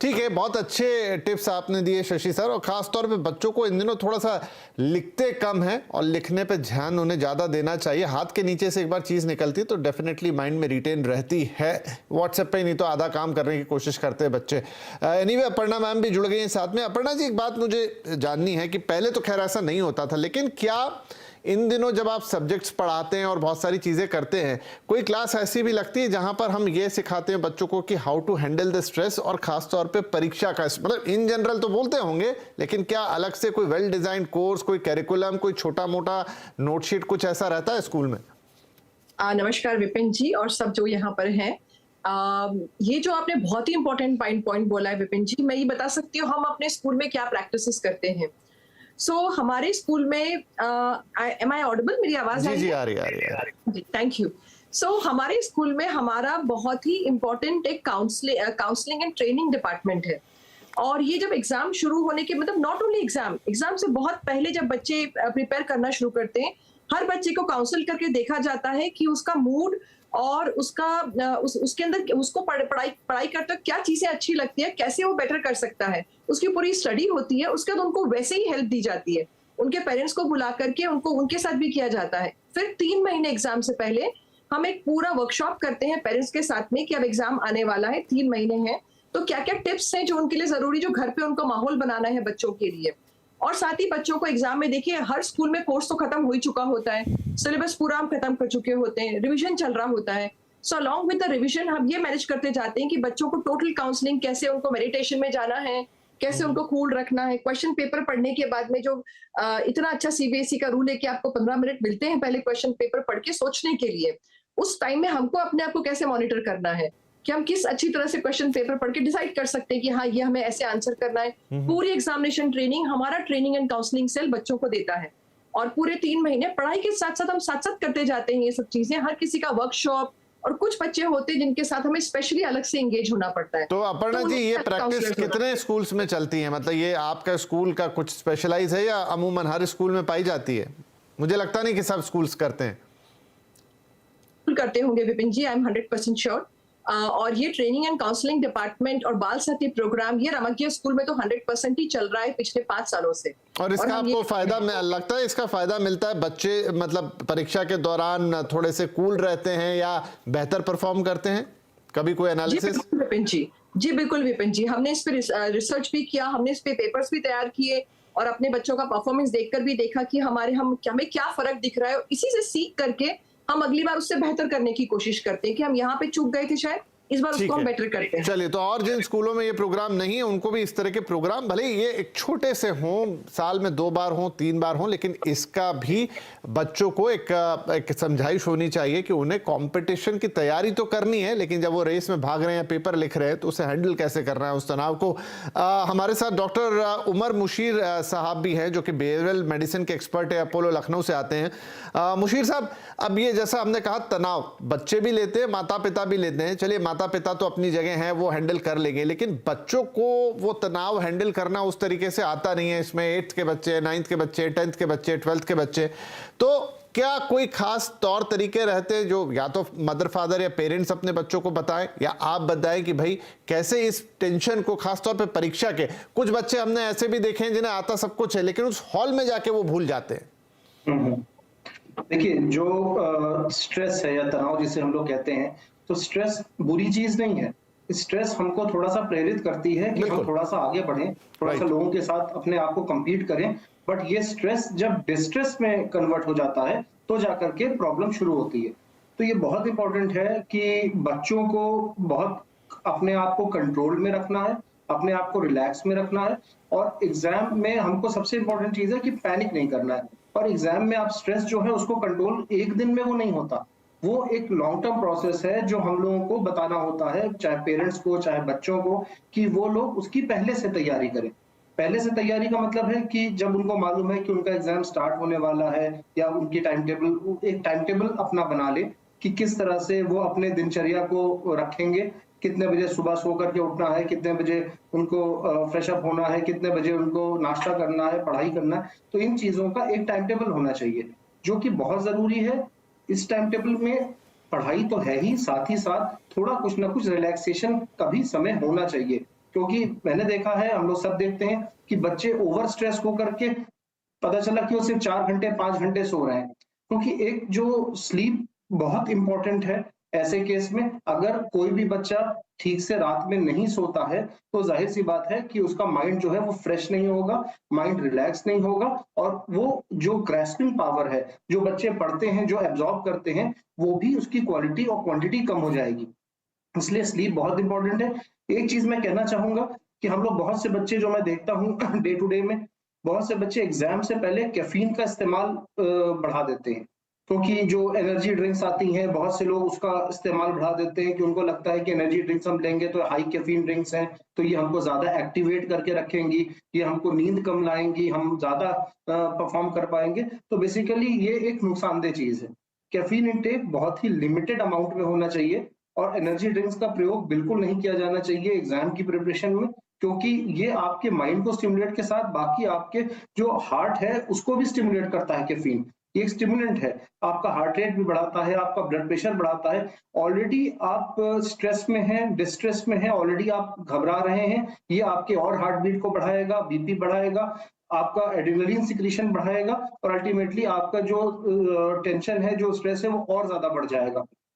ठीक है, बहुत अच्छे टिप्स आपने दिए शशि सर, और खास तौर पे बच्चों को इन दिनों थोड़ा सा लिखते कम है और लिखने पे ध्यान उन्हें ज़्यादा देना चाहिए। हाथ के नीचे से एक बार चीज़ निकलती है तो डेफिनेटली माइंड में रिटेन रहती है। व्हाट्सएप पे ही नहीं तो आधा काम करने की कोशिश करते हैं बच्चे। एनीवे, अपर्णा मैम भी जुड़ गई हैं साथ में। अपर्णा जी, एक बात मुझे जाननी है कि पहले तो खैर ऐसा नहीं होता था, लेकिन क्या इन दिनों जब आप सब्जेक्ट्स पढ़ाते हैं और बहुत सारी चीज़ें करते हैं, कोई क्लास ऐसी भी लगती है जहां पर हम ये सिखाते हैं बच्चों को कि how to handle the stress, और खास तौर पे परीक्षा का, मतलब इन जनरल तो बोलते होंगे, लेकिन क्या अलग से कोई वेल डिजाइंड कोर्स, कोई करिकुलम, कोई छोटा मोटा नोटशीट, कुछ ऐसा रहता है स्कूल में? नमस्कार विपिन जी और सब जो यहाँ पर हैं। ये जो आपने बहुत ही इंपॉर्टेंट पॉइंट बोला है विपिन जी, मैं ये बता सकती हूँ हम अपने स्कूल में क्या प्रैक्टिसेस करते हैं। हमारे स्कूल में एम आई ऑडिबल, मेरी आवाज जी आ रही है। Thank you. हमारे स्कूल में हमारा बहुत ही इंपॉर्टेंट एक काउंसलिंग एंड ट्रेनिंग डिपार्टमेंट है। और ये जब एग्जाम शुरू होने के, मतलब नॉट ओनली एग्जाम से बहुत पहले जब बच्चे प्रिपेयर करना शुरू करते हैं, हर बच्चे को काउंसिल करके देखा जाता है कि उसका मूड और उसका उसके अंदर उसको पढ़ाई करते वक्त क्या चीजें अच्छी लगती है, कैसे वो बेटर कर सकता है, उसकी पूरी स्टडी होती है। उसके बाद उनको वैसे ही हेल्प दी जाती है, उनके पेरेंट्स को बुला करके उनको उनके साथ भी किया जाता है। फिर 3 महीने एग्जाम से पहले हम एक पूरा वर्कशॉप करते हैं पेरेंट्स के साथ में कि अब एग्जाम आने वाला है, 3 महीने हैं, तो क्या क्या टिप्स हैं जो उनके लिए जरूरी, जो घर पे उनको माहौल बनाना है बच्चों के लिए। और साथ ही बच्चों को एग्जाम में, देखिए हर स्कूल में कोर्स तो खत्म हो ही चुका होता है, सिलेबस पूरा हम खत्म कर चुके होते हैं, रिवीजन चल रहा होता है। अलॉन्ग विद द रिवीजन हम ये मैनेज करते जाते हैं कि बच्चों को टोटल काउंसलिंग, कैसे उनको मेडिटेशन में जाना है, कैसे उनको कूल रखना है। क्वेश्चन पेपर पढ़ने के बाद में जो इतना अच्छा सीबीएसई का रूल है कि आपको 15 मिनट मिलते हैं पहले क्वेश्चन पेपर पढ़ के सोचने के लिए। उस टाइम में हमको अपने आप को कैसे मॉनिटर करना है कि हम किस अच्छी तरह से क्वेश्चन पेपर पढ़ के डिसाइड कर सकते हैं कि हाँ, ये हमें ऐसे आंसर करना है। पूरी एग्जामिनेशन ट्रेनिंग हमारा ट्रेनिंग एंड काउंसलिंग सेल बच्चों को देता है। और पूरे 3 महीने पढ़ाई के साथ साथ हम साथ साथ करते जाते हैं ये सब चीजें, हर किसी का वर्कशॉप। और कुछ बच्चे होते हैं जिनके साथ हमें स्पेशली अलग से एंगेज होना पड़ता है। तो अपर्णा जी, ये प्रैक्टिस कितने स्कूल्स में चलती है? मतलब ये आपका स्कूल का कुछ स्पेशलाइज है या अमूमन हर स्कूल में पाई जाती है? मुझे लगता नहीं कि सब स्कूल्स करते हैं। करते होंगे विपिन जी, आई एम 100% श्योर। और ये ट्रेनिंग एंड काउंसलिंग डिपार्टमेंट और बाल साथी प्रोग्राम ये रमकिया स्कूल में तो 100% ही चल रहा है पिछले 5 सालों से। और इसका आपको फायदा लगता है, इसका फायदा मिलता है? बच्चे मतलब परीक्षा के दौरान थोड़े से कूल रहते हैं या बेहतर परफॉर्म करते हैं? कभी कोई एनालिसिस? जी बिल्कुल विपिन जी, हमने इस पे रिसर्च भी किया, हमने इस पे पेपर्स भी तैयार किए और अपने बच्चों का परफॉर्मेंस देखकर भी देखा कि हमें क्या फर्क दिख रहा है। इसी से सीख करके हम अगली बार उससे बेहतर करने की कोशिश करते हैं कि हम यहाँ पे चूक गए थे शायद, इस बार उसको हम बेटर करते हैं। चलिए, तो और जिन स्कूलों में ये प्रोग्राम नहीं है उनको भी इस तरह के प्रोग्राम, भले ये एक छोटे से हों, साल में 2 बार हों, 3 बार हों, लेकिन इसका भी बच्चों को एक समझाइश होनी चाहिए कि उन्हें कंपटीशन की तैयारी तो करनी है, लेकिन जब वो रेस में भाग रहे हैं, पेपर लिख रहे हैं, तो उसे हैंडल कैसे करना है, उस तनाव को। हमारे साथ डॉक्टर उमर मुशीर साहब भी हैं, जो कि बिहेवियरल मेडिसिन के एक्सपर्ट है, अपोलो लखनऊ से आते हैं। मुशीर साहब, अब ये जैसा हमने कहा, तनाव बच्चे भी लेते हैं, माता पिता भी लेते हैं। चलिए, माता पिता तो अपनी जगह हैं, वो हैंडल कर लेंगे, लेकिन बच्चों को वो तनाव हैंडल करना उस तरीके से आता नहीं है। इसमें 8th के बच्चे, 9th के बच्चे, 10th के बच्चे, 12th के बच्चे, तो क्या कोई खास तौर तरीके रहते हैं जो या तो मदर फादर या पेरेंट्स अपने बच्चों को बताएं, या आप बताएं कि भाई कैसे इस टेंशन को, खास तौर पे परीक्षा के? कुछ बच्चे हमने ऐसे भी देखे हैं जिन्हें आता सब कुछ है, लेकिन उस हॉल में जाके वो भूल जाते हैं। देखिए, जो स्ट्रेस है या तनाव जिसे हम लोग कहते हैं, तो स्ट्रेस बुरी चीज नहीं है। स्ट्रेस हमको थोड़ा सा प्रेरित करती है कि हम थोड़ा सा आगे बढ़ें, थोड़ा सा लोगों के साथ अपने आप को compete करें। बट ये स्ट्रेस जब डिस्ट्रेस में कन्वर्ट हो जाता है तो जाकर के प्रॉब्लम शुरू होती है। तो ये बहुत इंपॉर्टेंट है कि बच्चों को बहुत अपने आप को कंट्रोल में रखना है, अपने आप को रिलैक्स में रखना है। और एग्जाम में हमको सबसे इंपॉर्टेंट चीज है कि पैनिक नहीं करना है। और एग्जाम में आप स्ट्रेस जो है उसको कंट्रोल एक दिन में वो नहीं होता, वो एक लॉन्ग टर्म प्रोसेस है जो हम लोगों को बताना होता है, चाहे पेरेंट्स को चाहे बच्चों को, कि वो लोग उसकी पहले से तैयारी करें। पहले से तैयारी का मतलब है कि जब उनको मालूम है कि उनका एग्जाम स्टार्ट होने वाला है, या उनकी एक टाइम टेबल अपना बना ले कि किस तरह से वो अपने दिनचर्या को रखेंगे, कितने बजे सुबह सो करके उठना है, कितने बजे उनको फ्रेश अप होना है, कितने बजे उनको नाश्ता करना है, पढ़ाई करना है। तो इन चीजों का एक टाइम टेबल होना चाहिए, जो कि बहुत जरूरी है। इस टाइम टेबल में पढ़ाई तो है ही, साथ ही साथ थोड़ा कुछ ना कुछ रिलैक्सेशन का भी समय होना चाहिए। क्योंकि मैंने देखा है, हम लोग सब देखते हैं कि बच्चे ओवर स्ट्रेस होकर के पता चला कि वो सिर्फ 4 घंटे 5 घंटे सो रहे हैं, क्योंकि एक जो स्लीप बहुत इंपॉर्टेंट है। ऐसे केस में अगर कोई भी बच्चा ठीक से रात में नहीं सोता है तो जाहिर सी बात है कि उसका माइंड जो है वो फ्रेश नहीं होगा, माइंड रिलैक्स नहीं होगा, और वो जो ग्रैस्पिंग पावर है, जो बच्चे पढ़ते हैं, जो एब्जॉर्ब करते हैं, वो भी उसकी क्वालिटी और क्वांटिटी कम हो जाएगी। इसलिए स्लीप बहुत इंपॉर्टेंट है। एक चीज मैं कहना चाहूंगा कि हम लोग बहुत से बच्चे जो मैं देखता हूँ डे टू डे में, बहुत से बच्चे एग्जाम से पहले कैफीन का इस्तेमाल बढ़ा देते हैं, क्योंकि जो एनर्जी ड्रिंक्स आती हैं, बहुत से लोग उसका इस्तेमाल बढ़ा देते हैं कि उनको लगता है कि एनर्जी ड्रिंक्स हम लेंगे तो हाई कैफीन ड्रिंक्स हैं, तो ये हमको ज्यादा एक्टिवेट करके रखेंगी, ये हमको नींद कम लाएंगी, हम ज्यादा परफॉर्म कर पाएंगे। तो बेसिकली ये एक नुकसानदेह चीज है। कैफीन इंटेक बहुत ही लिमिटेड अमाउंट में होना चाहिए, और एनर्जी ड्रिंक्स का प्रयोग बिल्कुल नहीं किया जाना चाहिए एग्जाम की प्रिपरेशन में, क्योंकि ये आपके माइंड को स्टिमुलेट के साथ बाकी आपके जो हार्ट है उसको भी स्टिमुलेट करता है। कैफीन ये एक स्टिमुलेंट है, आपका हार्ट रेट भी बढ़ाता है, आपका ब्लड प्रेशर बढ़ाता है। ऑलरेडी आप स्ट्रेस में हैं, डिस्ट्रेस में हैं, ऑलरेडी आप घबरा रहे हैं, ये आपके और हार्ट बीट को बढ़ाएगा, बीपी बढ़ाएगा, आपका एड्रेनलिन सिक्रीशन बढ़ाएगा, और अल्टीमेटली आपका जो टेंशन है, जो स्ट्रेस है, वो और ज्यादा बढ़ जाएगा।